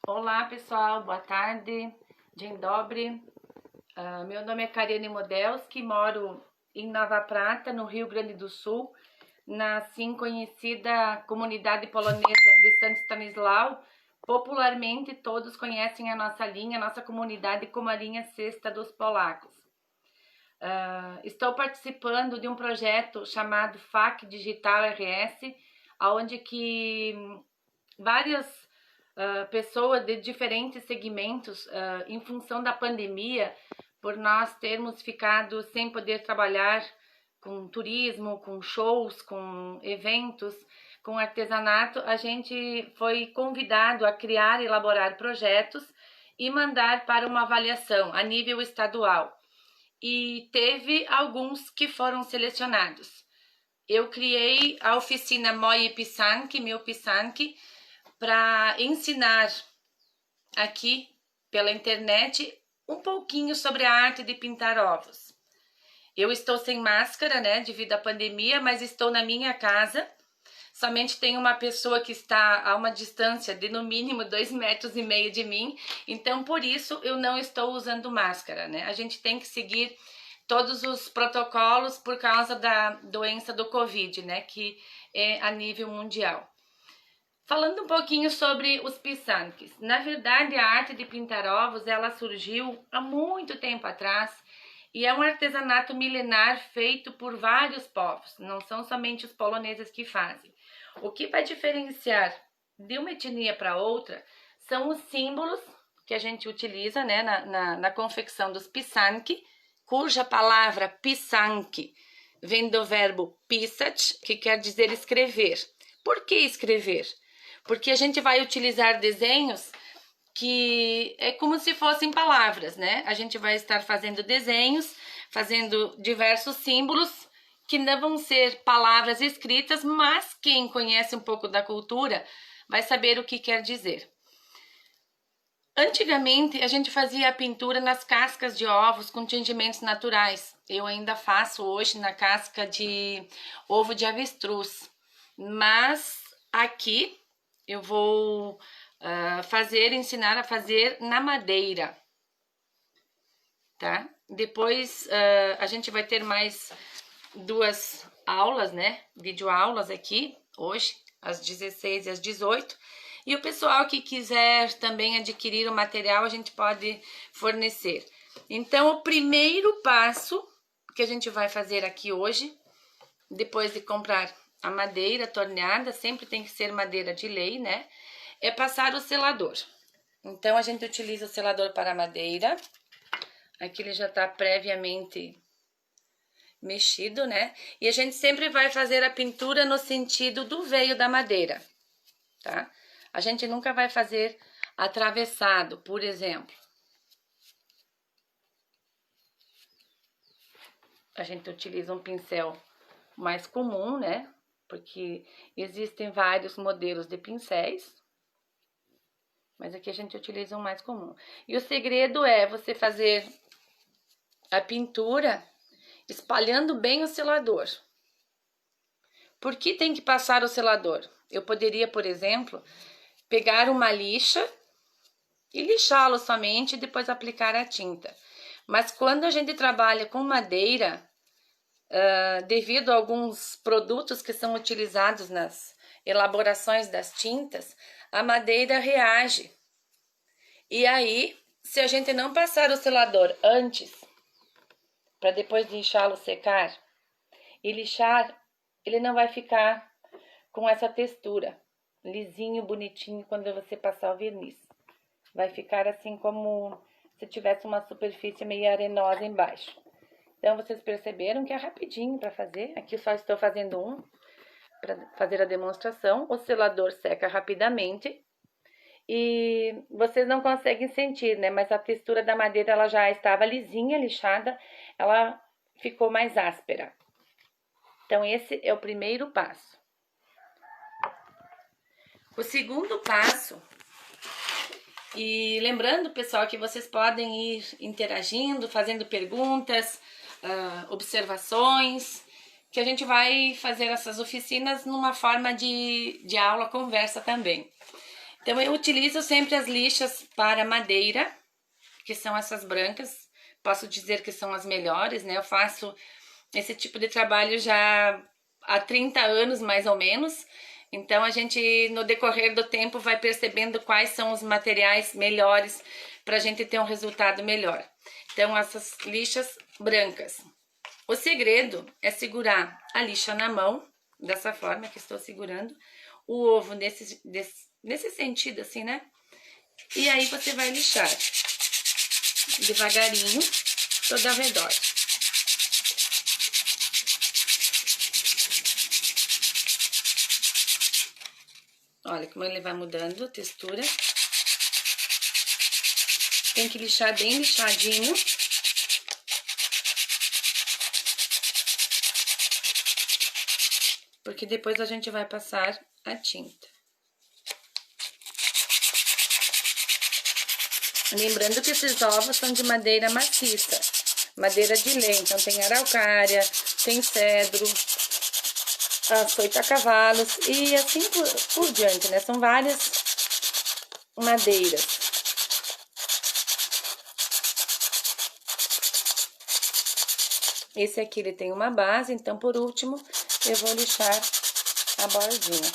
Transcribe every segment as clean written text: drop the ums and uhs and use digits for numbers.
Olá pessoal, boa tarde, dzień dobry. Meu nome é Kariane Modelski, moro em Nova Prata, no Rio Grande do Sul, na assim conhecida comunidade polonesa de Santo Stanislau. Popularmente todos conhecem a nossa linha, a nossa comunidade como a linha Sexta dos Polacos. Estou participando de um projeto chamado FAC Digital RS, onde que várias pessoas de diferentes segmentos, em função da pandemia, por nós termos ficado sem poder trabalhar com turismo, com shows, com eventos, com artesanato, a gente foi convidado a criar e elaborar projetos e mandar para uma avaliação a nível estadual. E teve alguns que foram selecionados. Eu criei a oficina Moje Pisanki, meu Pisanki, para ensinar aqui pela internet um pouquinho sobre a arte de pintar ovos. Eu estou sem máscara, né, devido à pandemia, mas estou na minha casa. Somente tem uma pessoa que está a uma distância de no mínimo 2,5 metros de mim, então por isso eu não estou usando máscara, né? A gente tem que seguir todos os protocolos por causa da doença do Covid, né, que é a nível mundial. Falando um pouquinho sobre os pisankis. Na verdade, a arte de pintar ovos, ela surgiu há muito tempo atrás e é um artesanato milenar feito por vários povos, não são somente os poloneses que fazem. O que vai diferenciar de uma etnia para outra são os símbolos que a gente utiliza, né, na confecção dos pisanki, cuja palavra pisanki vem do verbo pisać, que quer dizer escrever. Por que escrever? Porque a gente vai utilizar desenhos que é como se fossem palavras, né? A gente vai estar fazendo desenhos, fazendo diversos símbolos que não vão ser palavras escritas, mas quem conhece um pouco da cultura vai saber o que quer dizer. Antigamente, a gente fazia a pintura nas cascas de ovos com tingimentos naturais. Eu ainda faço hoje na casca de ovo de avestruz. Mas aqui eu vou ensinar a fazer na madeira, tá? Depois a gente vai ter mais 2 aulas, né? Videoaulas aqui, hoje, às 16 e às 18. E o pessoal que quiser também adquirir o material, a gente pode fornecer. Então, o primeiro passo que a gente vai fazer aqui hoje, depois de comprar a madeira torneada, sempre tem que ser madeira de lei, né? É passar o selador. Então, a gente utiliza o selador para madeira. Aqui ele já tá previamente mexido, né? E a gente sempre vai fazer a pintura no sentido do veio da madeira, tá? A gente nunca vai fazer atravessado, por exemplo. A gente utiliza um pincel mais comum, né? Porque existem vários modelos de pincéis, mas aqui a gente utiliza um mais comum. E o segredo é você fazer a pintura espalhando bem o selador. Por que tem que passar o selador? Eu poderia, por exemplo, pegar uma lixa e lixá-lo somente e depois aplicar a tinta. Mas quando a gente trabalha com madeira, devido a alguns produtos que são utilizados nas elaborações das tintas, a madeira reage. E aí, se a gente não passar o selador antes, para depois lixá-lo secar, e lixar, ele não vai ficar com essa textura, lisinho, bonitinho, quando você passar o verniz. Vai ficar assim como se tivesse uma superfície meio arenosa embaixo. Então, vocês perceberam que é rapidinho para fazer. Aqui eu só estou fazendo um para fazer a demonstração. O selador seca rapidamente e vocês não conseguem sentir, né? Mas a textura da madeira ela já estava lisinha, lixada, ela ficou mais áspera. Então, esse é o primeiro passo. O segundo passo, e lembrando, pessoal, que vocês podem ir interagindo, fazendo perguntas, observações, que a gente vai fazer essas oficinas numa forma de aula, conversa também. Então, eu utilizo sempre as lixas para madeira, que são essas brancas. Posso dizer que são as melhores, né? Eu faço esse tipo de trabalho já há 30 anos, mais ou menos. Então, a gente, no decorrer do tempo, vai percebendo quais são os materiais melhores para a gente ter um resultado melhor. Então, essas lixas brancas. O segredo é segurar a lixa na mão, dessa forma que estou segurando, o ovo nesse sentido assim, né? E aí você vai lixar devagarinho todo ao redor. Olha como ele vai mudando a textura. Tem que lixar bem lixadinho. Porque depois a gente vai passar a tinta. Lembrando que esses ovos são de madeira maciça, madeira de lei, então tem araucária, tem cedro, açoita-cavalos e assim por diante, né? São várias madeiras. Esse aqui ele tem uma base, então por último eu vou lixar a bordinha.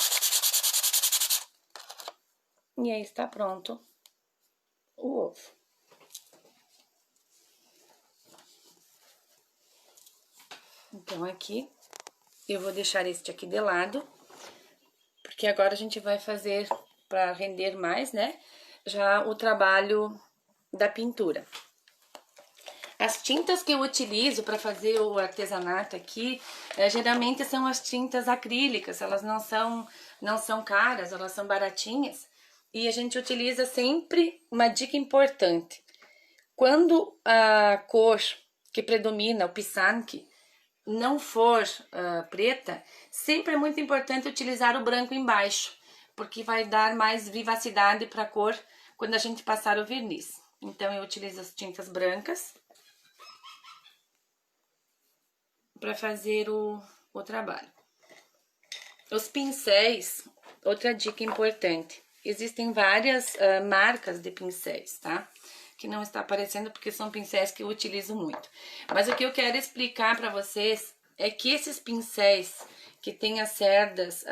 E aí está pronto o ovo. Então aqui eu vou deixar este aqui de lado, porque agora a gente vai fazer, para render mais, né, já o trabalho da pintura. As tintas que eu utilizo para fazer o artesanato aqui, geralmente são as tintas acrílicas, elas não são caras, elas são baratinhas. E a gente utiliza sempre uma dica importante. Quando a cor que predomina, o pisanque, não for preta, sempre é muito importante utilizar o branco embaixo, porque vai dar mais vivacidade para a cor quando a gente passar o verniz. Então, eu utilizo as tintas brancas para fazer o trabalho. Os pincéis, outra dica importante. Existem várias marcas de pincéis, tá? Que não está aparecendo porque são pincéis que eu utilizo muito. Mas o que eu quero explicar para vocês é que esses pincéis que tem as cerdas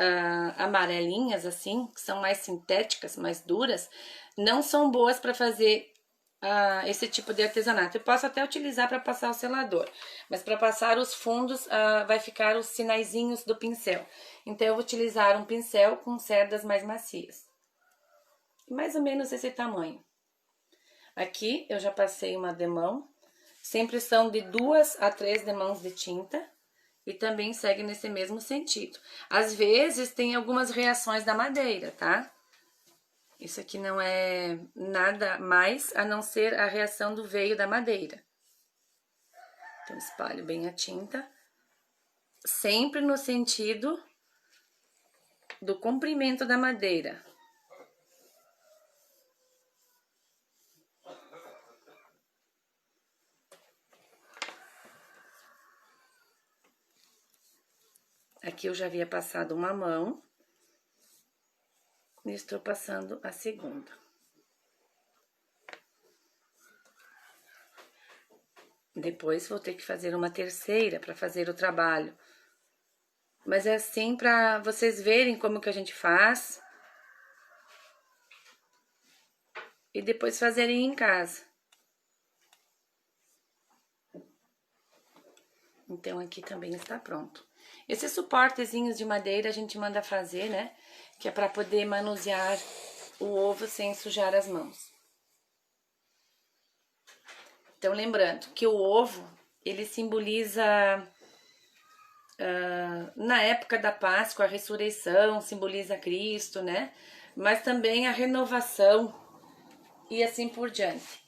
amarelinhas assim, que são mais sintéticas, mais duras, não são boas para fazer esse tipo de artesanato. Eu posso até utilizar para passar o selador, mas para passar os fundos vai ficar os sinaizinhos do pincel. Então eu vou utilizar um pincel com cerdas mais macias. Mais ou menos esse tamanho. Aqui eu já passei uma demão, sempre são de 2 a 3 demãos de tinta e também segue nesse mesmo sentido. Às vezes tem algumas reações da madeira, tá? Isso aqui não é nada mais a não ser a reação do veio da madeira. Então, espalho bem a tinta, sempre no sentido do comprimento da madeira. Aqui eu já havia passado uma mão e estou passando a segunda. Depois vou ter que fazer uma terceira para fazer o trabalho. Mas é assim para vocês verem como que a gente faz. E depois fazerem em casa. Então, aqui também está pronto. Esses suportezinhos de madeira a gente manda fazer, né? Que é para poder manusear o ovo sem sujar as mãos. Então, lembrando que o ovo, ele simboliza, na época da Páscoa, a ressurreição, simboliza Cristo, né? Mas também a renovação e assim por diante.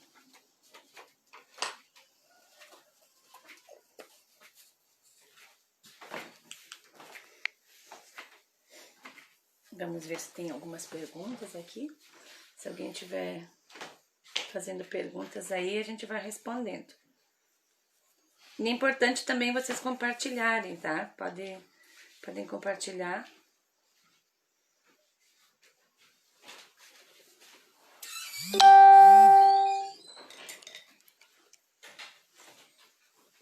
Vamos ver se tem algumas perguntas aqui. Se alguém tiver fazendo perguntas aí, a gente vai respondendo. E é importante também vocês compartilharem, tá? Podem compartilhar.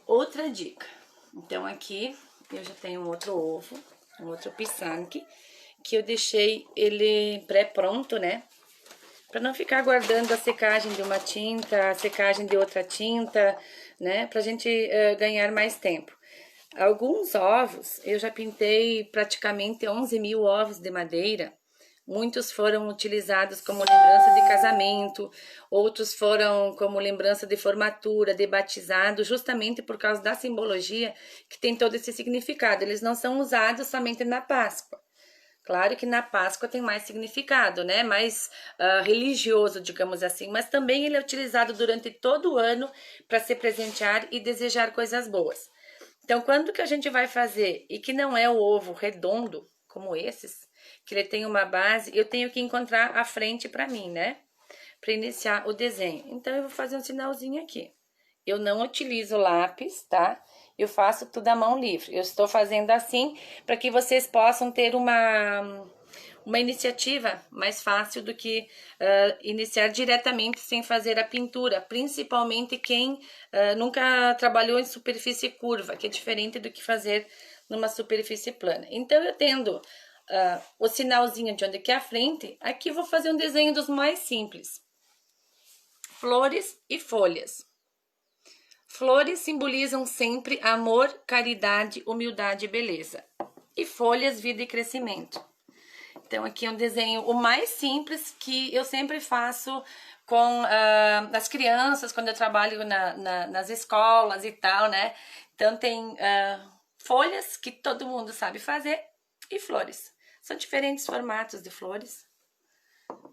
Outra dica. Então aqui eu já tenho um outro ovo, um outro pisanque, que eu deixei ele pré-pronto, né? Para não ficar guardando a secagem de uma tinta, a secagem de outra tinta, né? Pra gente ganhar mais tempo. Alguns ovos, eu já pintei praticamente 11.000 ovos de madeira. Muitos foram utilizados como lembrança de casamento, outros foram como lembrança de formatura, de batizado, justamente por causa da simbologia que tem todo esse significado. Eles não são usados somente na Páscoa. Claro que na Páscoa tem mais significado, né? Mais religioso, digamos assim. Mas também ele é utilizado durante todo o ano para se presentear e desejar coisas boas. Então, quando que a gente vai fazer e que não é o ovo redondo, como esses, que ele tem uma base, eu tenho que encontrar a frente para mim, né? Para iniciar o desenho. Então, eu vou fazer um sinalzinho aqui. Eu não utilizo lápis, tá? Eu faço tudo à mão livre. Eu estou fazendo assim para que vocês possam ter uma iniciativa mais fácil do que iniciar diretamente sem fazer a pintura, principalmente quem nunca trabalhou em superfície curva, que é diferente do que fazer numa superfície plana. Então, eu tendo o sinalzinho de onde que é a frente, aqui eu vou fazer um desenho dos mais simples. Flores e folhas. Flores simbolizam sempre amor, caridade, humildade e beleza. E folhas, vida e crescimento. Então, aqui é um desenho o mais simples que eu sempre faço com as crianças, quando eu trabalho nas escolas e tal, né? Então, tem folhas que todo mundo sabe fazer e flores. São diferentes formatos de flores.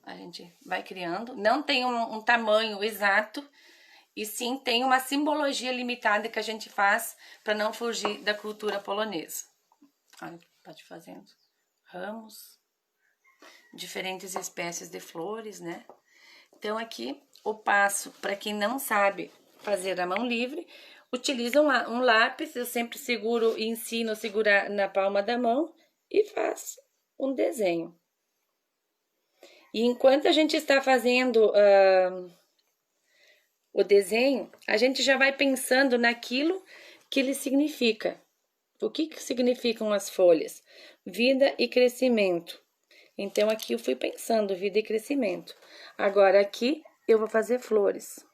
A gente vai criando. Não tem um tamanho exato, e sim tem uma simbologia limitada que a gente faz para não fugir da cultura polonesa. Olha, pode fazendo ramos, diferentes espécies de flores, né? Então aqui o passo, para quem não sabe fazer a mão livre, utiliza um lápis, eu sempre seguro e ensino a segurar na palma da mão e faz um desenho. E enquanto a gente está fazendo o desenho, a gente já vai pensando naquilo que ele significa. O que significam as folhas? Vida e crescimento. Então, aqui eu fui pensando vida e crescimento. Agora, aqui eu vou fazer flores.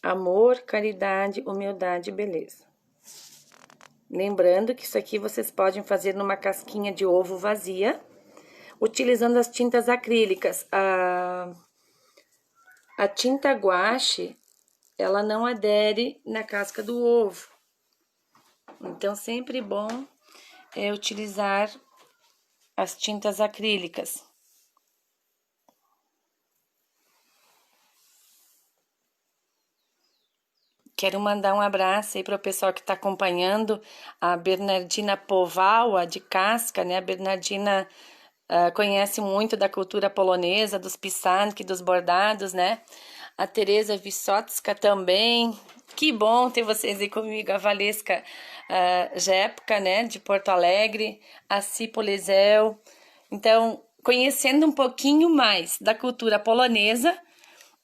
Amor, caridade, humildade e beleza. Lembrando que isso aqui vocês podem fazer numa casquinha de ovo vazia, utilizando as tintas acrílicas. A tinta guache, ela não adere na casca do ovo. Então, sempre bom é utilizar as tintas acrílicas. Quero mandar um abraço aí para o pessoal que está acompanhando, a Bernardina Powała, de Casca, né? A Bernardina conhece muito da cultura polonesa, dos pisanki, dos bordados, né? A Tereza Wysocka também. Que bom ter vocês aí comigo. A Valesca Jepka, né? De Porto Alegre. A Cipo Lezel. Então, conhecendo um pouquinho mais da cultura polonesa,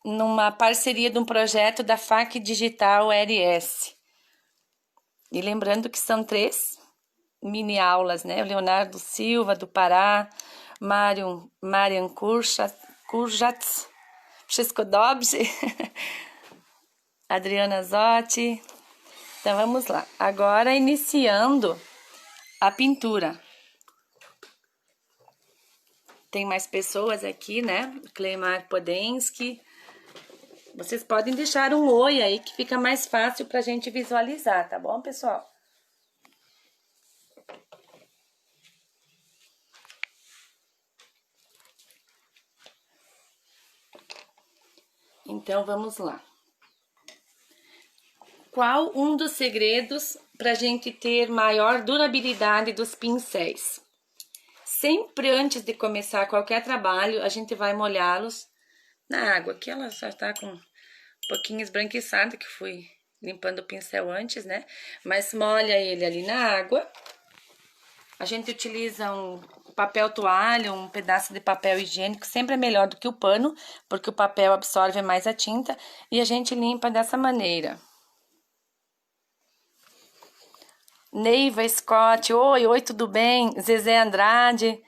numa parceria de um projeto da FAC Digital RS. E lembrando que são 3 mini aulas, né? O Leonardo Silva, do Pará, Marian Kurjats, Francisco Dobs, Adriana Zotti. Então, vamos lá. Agora, iniciando a pintura. Tem mais pessoas aqui, né? Cleimar Podensky. Vocês podem deixar um oi aí que fica mais fácil pra gente visualizar, tá bom, pessoal? Então, vamos lá. Qual um dos segredos pra gente ter maior durabilidade dos pincéis? Sempre antes de começar qualquer trabalho, a gente vai molhá-los na água. Aqui ela já tá com um pouquinho esbranquiçada, que fui limpando o pincel antes, né? Mas molha ele ali na água. A gente utiliza papel toalha, um pedaço de papel higiênico, sempre é melhor do que o pano, porque o papel absorve mais a tinta, e a gente limpa dessa maneira. Neiva Scott, oi, tudo bem? Zezé Andrade,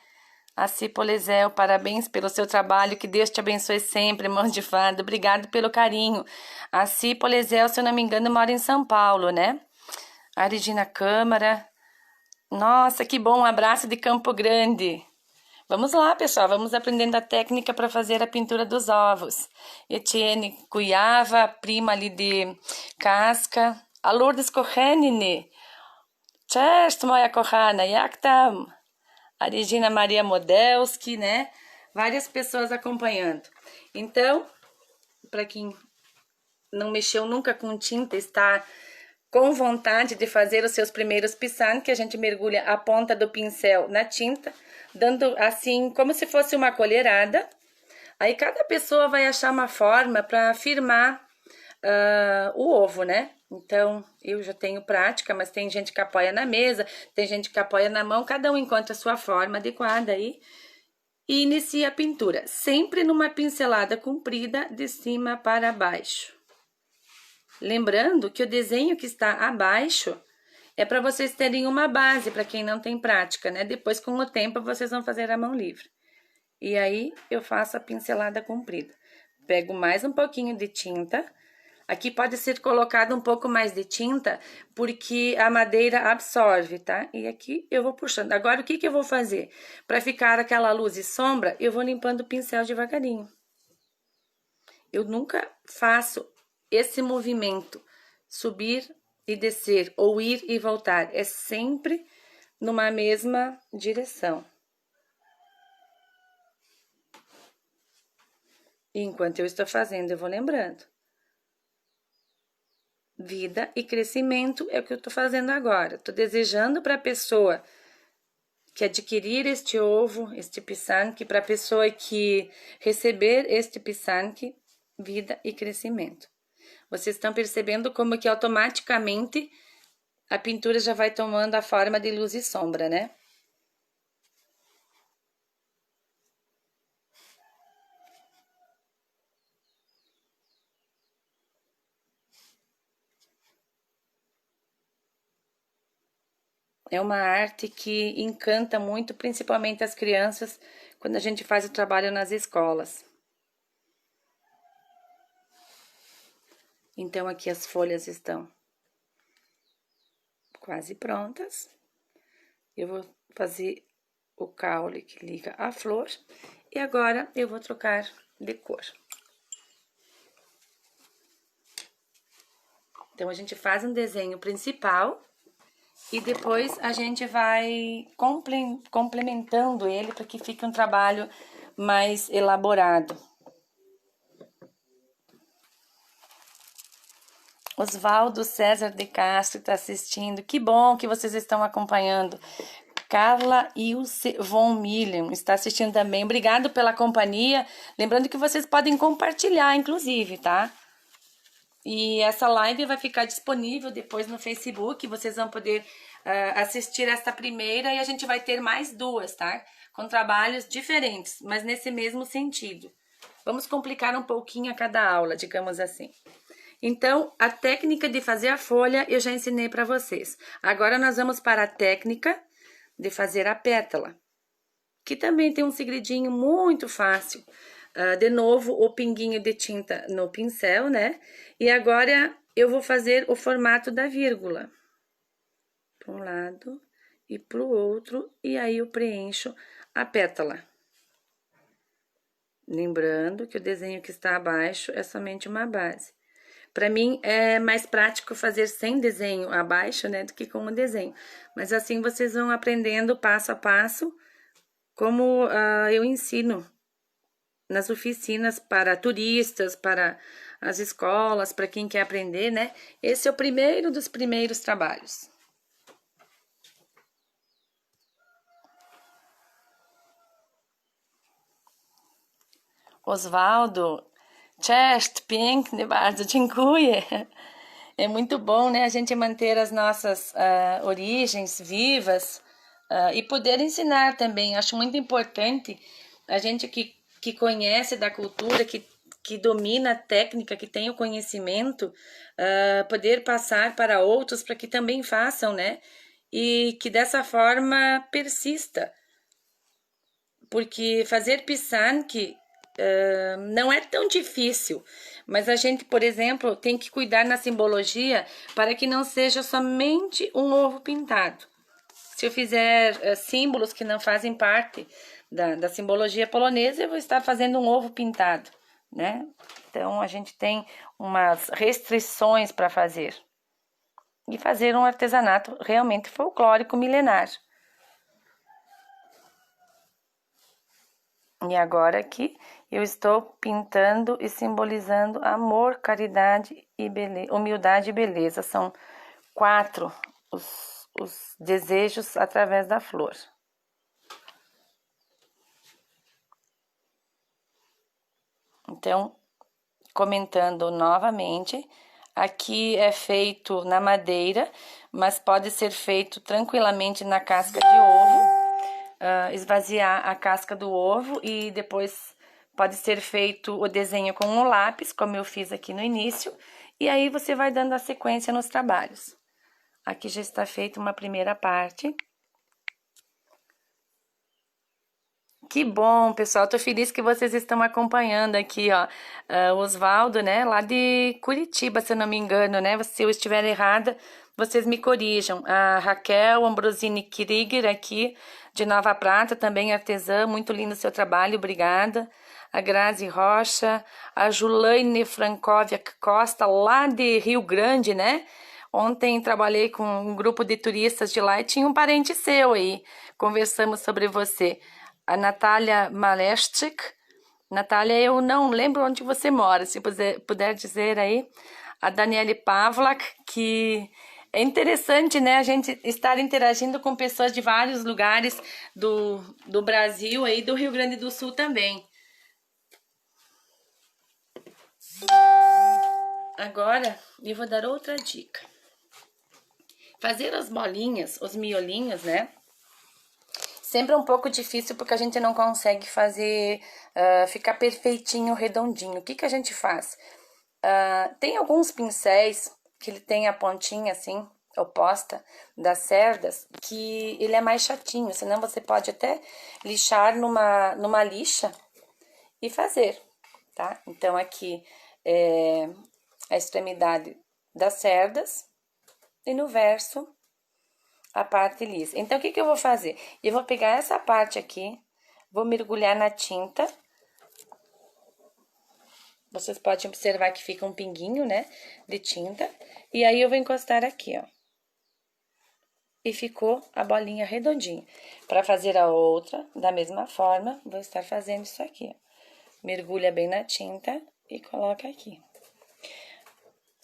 a Cipolezel, parabéns pelo seu trabalho, que Deus te abençoe sempre, mãos de fada, obrigado pelo carinho. A Cipolezel, se eu não me engano, mora em São Paulo, né? A Regina Câmara, nossa, que bom, um abraço de Campo Grande. Vamos lá, pessoal, vamos aprendendo a técnica para fazer a pintura dos ovos. Etienne Cuiava, prima ali de Casca. A Lourdes Kohenine. Cześć, moja kochana, jak tam? A Regina Maria Modelski, né? Várias pessoas acompanhando. Então, para quem não mexeu nunca com tinta, está com vontade de fazer os seus primeiros pisan, que a gente mergulha a ponta do pincel na tinta, dando assim como se fosse uma colherada. Aí cada pessoa vai achar uma forma para firmar o ovo, né? Então, eu já tenho prática, mas tem gente que apoia na mesa, tem gente que apoia na mão, cada um encontra a sua forma adequada aí. E inicia a pintura, sempre numa pincelada comprida de cima para baixo. Lembrando que o desenho que está abaixo é para vocês terem uma base, para quem não tem prática, né? Depois, com o tempo, vocês vão fazer a mão livre. E aí, eu faço a pincelada comprida. Pego mais um pouquinho de tinta. Aqui pode ser colocado um pouco mais de tinta, porque a madeira absorve, tá? E aqui eu vou puxando. Agora, o que eu vou fazer? Para ficar aquela luz e sombra, eu vou limpando o pincel devagarinho. Eu nunca faço esse movimento, subir e descer, ou ir e voltar. É sempre numa mesma direção. E enquanto eu estou fazendo, eu vou lembrando. Vida e crescimento é o que eu tô fazendo agora. Tô desejando para a pessoa que adquirir este ovo, este pisanque, para a pessoa que receber este pisanque, vida e crescimento. Vocês estão percebendo como que automaticamente a pintura já vai tomando a forma de luz e sombra, né? É uma arte que encanta muito, principalmente as crianças, quando a gente faz o trabalho nas escolas. Então, aqui as folhas estão quase prontas. Eu vou fazer o caule que liga a flor. E agora, eu vou trocar de cor. Então, a gente faz um desenho principal e depois a gente vai complementando ele para que fique um trabalho mais elaborado. Oswaldo César de Castro está assistindo. Que bom que vocês estão acompanhando. Carla Ilse von Million está assistindo também. Obrigado pela companhia. Lembrando que vocês podem compartilhar, inclusive, tá? E essa live vai ficar disponível depois no Facebook. Vocês vão poder assistir esta primeira e a gente vai ter mais duas, tá? Com trabalhos diferentes, mas nesse mesmo sentido. Vamos complicar um pouquinho a cada aula, digamos assim. Então, a técnica de fazer a folha eu já ensinei para vocês. Agora, nós vamos para a técnica de fazer a pétala, que também tem um segredinho muito fácil. De novo, o pinguinho de tinta no pincel, né? E agora, eu vou fazer o formato da vírgula. Para um lado e para o outro, e aí eu preencho a pétala. Lembrando que o desenho que está abaixo é somente uma base. Para mim, é mais prático fazer sem desenho abaixo, né, do que com o desenho. Mas assim, vocês vão aprendendo passo a passo, como eu ensino nas oficinas para turistas, para as escolas, para quem quer aprender, né? Esse é o primeiro dos primeiros trabalhos. Oswaldo, cześć, pięknie, bardzo dziękuję. É muito bom, né, a gente manter as nossas origens vivas, e poder ensinar também. Acho muito importante a gente que conhece da cultura, que domina a técnica, que tem o conhecimento, poder passar para outros para que também façam, né? E que dessa forma persista. Porque fazer pisanque não é tão difícil, mas a gente, por exemplo, tem que cuidar na simbologia para que não seja somente um ovo pintado. Se eu fizer símbolos que não fazem parte da simbologia polonesa, eu vou estar fazendo um ovo pintado, né? Então, a gente tem umas restrições para fazer. E fazer um artesanato realmente folclórico milenar. E agora aqui eu estou pintando e simbolizando amor, caridade e beleza, humildade e beleza. São 4 os desejos através da flor. Então, comentando novamente, aqui é feito na madeira, mas pode ser feito tranquilamente na casca de ovo. Esvaziar a casca do ovo e depois pode ser feito o desenho com um lápis, como eu fiz aqui no início, e aí você vai dando a sequência nos trabalhos. Aqui já está feita uma primeira parte. Que bom, pessoal, tô feliz que vocês estão acompanhando aqui, ó, o Osvaldo, né, lá de Curitiba, se eu não me engano, né, se eu estiver errada, vocês me corrijam. A Raquel Ambrosini Krieger aqui, de Nova Prata, também artesã, muito lindo o seu trabalho, obrigada. A Grazi Rocha, a Julaine Francóvia Costa, lá de Rio Grande, né, ontem trabalhei com um grupo de turistas de lá e tinha um parente seu aí, conversamos sobre você. A Natália Malestic. Natália, eu não lembro onde você mora, se puder dizer aí. A Daniele Pavlak, que é interessante, né, a gente estar interagindo com pessoas de vários lugares do Brasil e do Rio Grande do Sul também. Agora, eu vou dar outra dica. Fazer as bolinhas, os miolinhos, né? Sempre é um pouco difícil porque a gente não consegue fazer ficar perfeitinho, redondinho. O que a gente faz? Tem alguns pincéis que ele tem a pontinha assim, oposta das cerdas, que ele é mais chatinho. Senão você pode até lixar numa lixa e fazer, tá? Então aqui é a extremidade das cerdas e no verso a parte lisa. Então, o que eu vou fazer? Eu vou pegar essa parte aqui, vou mergulhar na tinta. Vocês podem observar que fica um pinguinho, né, de tinta. E aí, eu vou encostar aqui, ó. E ficou a bolinha redondinha. Para fazer a outra, da mesma forma, vou estar fazendo isso aqui, ó. Mergulha bem na tinta e coloca aqui.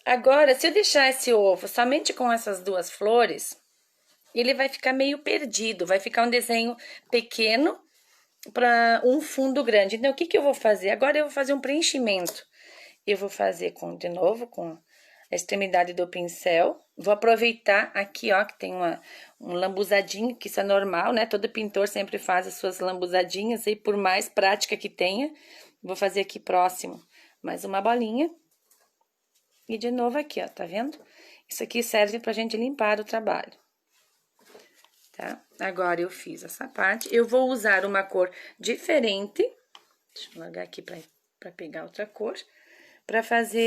Agora, se eu deixar esse ovo somente com essas duas flores, ele vai ficar meio perdido, vai ficar um desenho pequeno para um fundo grande. Então, o que eu vou fazer? Agora eu vou fazer um preenchimento. Eu vou fazer de novo com a extremidade do pincel. Vou aproveitar aqui, ó, que tem um lambuzadinho, que isso é normal, né? Todo pintor sempre faz as suas lambuzadinhas aí, por mais prática que tenha. Vou fazer aqui próximo mais uma bolinha. E de novo aqui, ó, tá vendo? Isso aqui serve pra gente limpar o trabalho. Tá? Agora, eu fiz essa parte. Eu vou usar uma cor diferente. Deixa eu largar aqui pra pegar outra cor. Pra fazer